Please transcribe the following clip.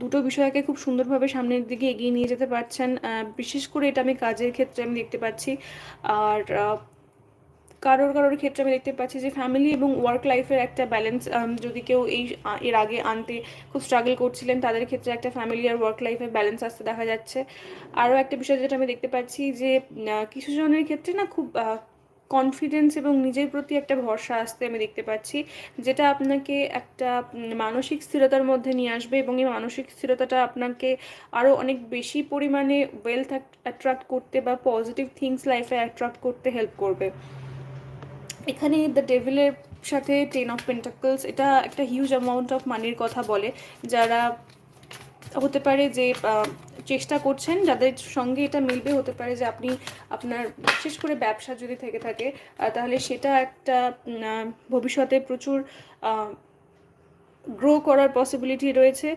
দুটো বিষয়কে খুব সুন্দরভাবে সামনের দিকে এগিয়ে নিয়ে যেতে পারছেন। বিশেষ করে এটা আমি কাজের ক্ষেত্রে আমি দেখতে পাচ্ছি। আর কারোর ক্ষেত্রে আমি দেখতে পাচ্ছি যে ফ্যামিলি এবং ওয়ার্ক লাইফের একটা ব্যালেন্স, যদি কেউ এর আগে আনতে খুব স্ট্রাগল করছিলেন, তাদের ক্ষেত্রে একটা ফ্যামিলি আর ওয়ার্ক লাইফের ব্যালেন্স আসতে দেখা যাচ্ছে। আরও একটা বিষয় যেটা আমি দেখতে পাচ্ছি যে কিছু জনের ক্ষেত্রে না খুব কনফিডেন্স এবং নিজের প্রতি একটা ভরসা আসতে আমি দেখতে পাচ্ছি, যেটা আপনাকে একটা মানসিক স্থিরতার মধ্যে নিয়ে আসবে, এবং এই মানসিক স্থিরতাটা আপনাকে আরও অনেক বেশি পরিমাণে ওয়েলথ অ্যাট্রাক্ট করতে বা পজিটিভ থিংস লাইফে অ্যাট্রাক্ট করতে হেল্প করবে। এখানে দ্য ডেভিলের সাথে 10 of Pentacles, এটা একটা হিউজ অ্যামাউন্ট অফ মানির কথা বলে। যারা হতে পারে যে চেষ্টা করছেন, যাদের সঙ্গে এটা মিলবে, হতে পারে যে আপনি আপনার বিশেষ করে ব্যবসা যদি থেকে থাকে, তাহলে সেটা একটা ভবিষ্যতে প্রচুর গ্রো করার পসিবিলিটি রয়েছে।